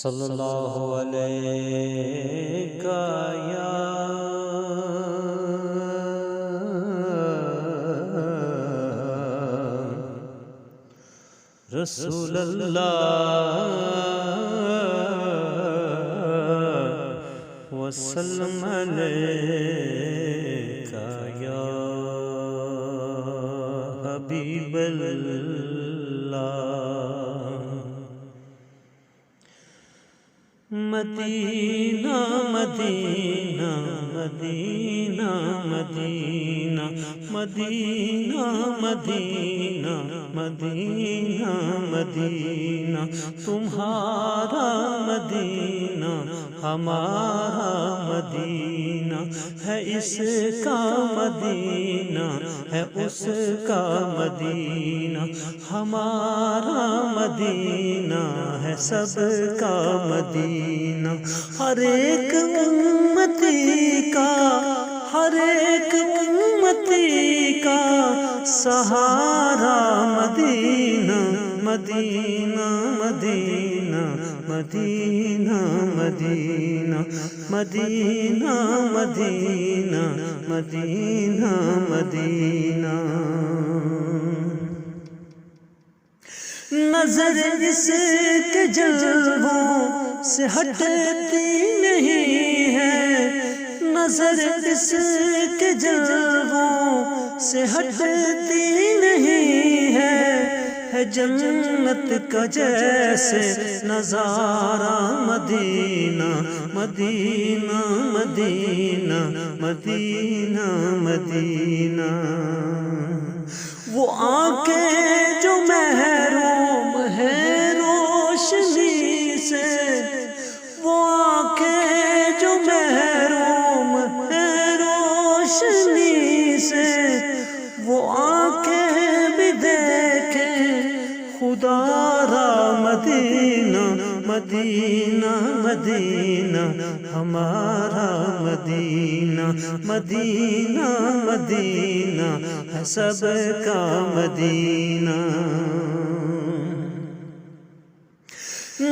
صلی اللہ علیہ یا رسول اللہ وسلم علیک یا حبیب اللہ۔ مدینہ مدینہ مدینہ مدینہ مدینہ مدینہ مدینہ مدینہ تمہارا مدینہ ہمارا مدینہ ہے، اس کا مدینہ ہے اس کا مدینہ، ہمارا مدینہ ہے سب کا مدینہ۔ ہر ایک امتی کا، ہر ایک امتی کا سہارا مدینہ مدینہ مدینہ مدینہ مدینہ مدینہ مدینہ مدینہ مدینہ۔ نظر اس کے جلووں سے ہٹتی نہیں ہے، نظر اس کے جلووں سے ہٹتی نہیں ہے، جنت کا جیسے نظارہ مدینہ مدینہ مدینہ مدینہ مدینہ۔ وہ آنکھیں جو محروم ہیں روشنی سے، وہ آنکھیں جو محروم ہیں روشنی سے، وہ آنکھیں بھی دیکھیں خدا را مدینہ مدینہ مدینہ ہمارا مدینہ مدینہ مدینہ ہے سب کا مدینہ۔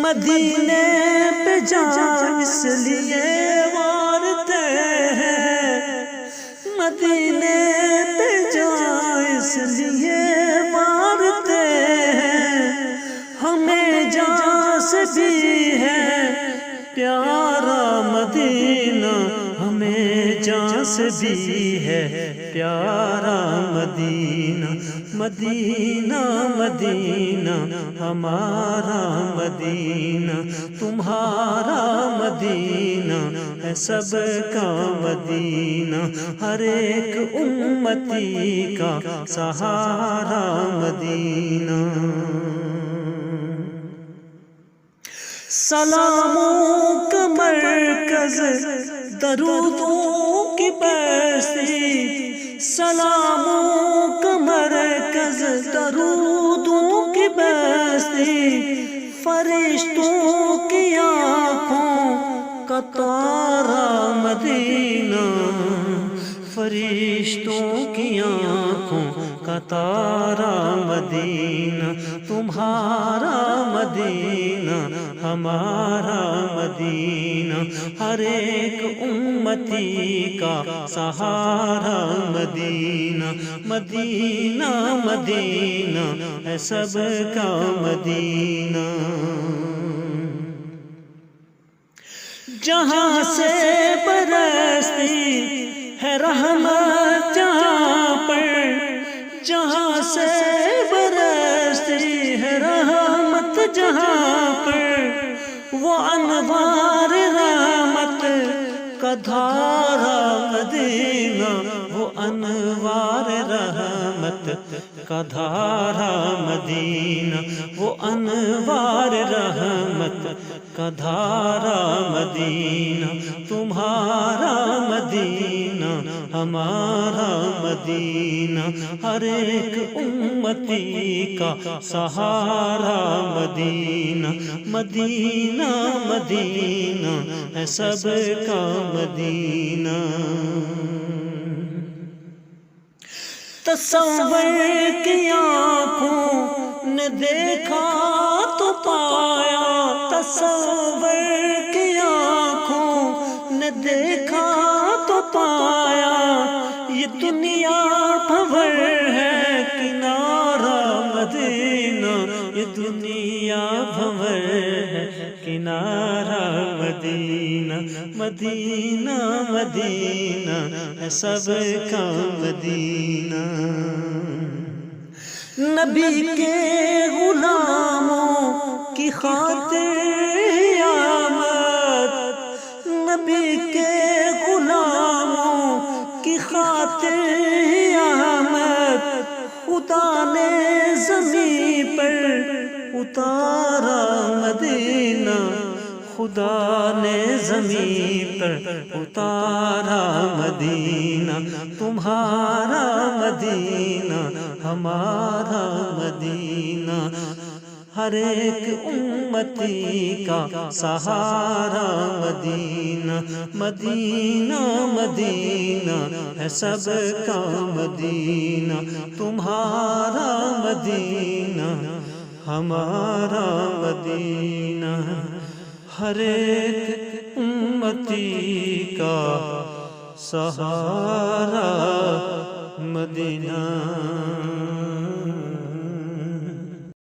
مدینے پہ جان اس لیے مارتے ہیں، مدینے پہ جان اس لیے مارتے ہیں، ہمیں جان سے بھی ہے پیارا مدینہ، ہمیں جان سے بھی ہے پیارا مدینہ مدینہ مدینہ ہمارا مدینہ، تمہارا مدینہ ہے سب کا مدینہ، ہر ایک امتی کا سہارا مدینہ۔ سلاموں کا مرکز درودوں کی بستی، سلاموں کا مرکز درودوں کی بستی، فرشتوں کی آنکھوں کا تارا مدینہ، فرشتوں کی آنکھوں کا تارا مدینہ، تمہارا مدینہ ہمارا مدینہ، ہر ایک امتی کا سہارا مدینہ مدینہ مدینہ ہے سب کا مدینہ۔ جہاں سے برستی ہے رحمت جہاں پر، جہاں سے برستی ہے رحمت جہاں پر، وہ انوار رحمت کا دھارا مدینہ، وہ انوار رحمت کا دھارا مدینہ، وہ انوار رحمت کا دھارا مدینہ، تمہارا مدینہ ہمارا مدینہ، ہر ایک امتی کا سہارا مدینہ مدینہ مدینہ ہے سب کا مدینہ۔ تصور کی آنکھوں نے دیکھا تو پایا، تصور کی آنکھوں نے دیکھا تو پایا یہ دنیا بھور ہے کنارہ مدینہ، یہ دنیا بھور ہے کنارہ مدینہ، مدینہ مدینہ ہے سب کا مدینہ۔ نبی کے غلاموں کی خاطر آمد، نبی کے غلاموں کی خاطر آمد، خدا نے زمین پر اتارا مدینہ، خدا نے زمین پر اتارا مدینہ، تمہارا مدینہ ہمارا مدینہ، ہر ایک امتی کا سہارا مدینہ، مدینہ مدینہ ہے سب کا مدینہ، تمہارا مدینہ ہمارا مدینہ، ہر ایک امتی کا سہارا مدینہ۔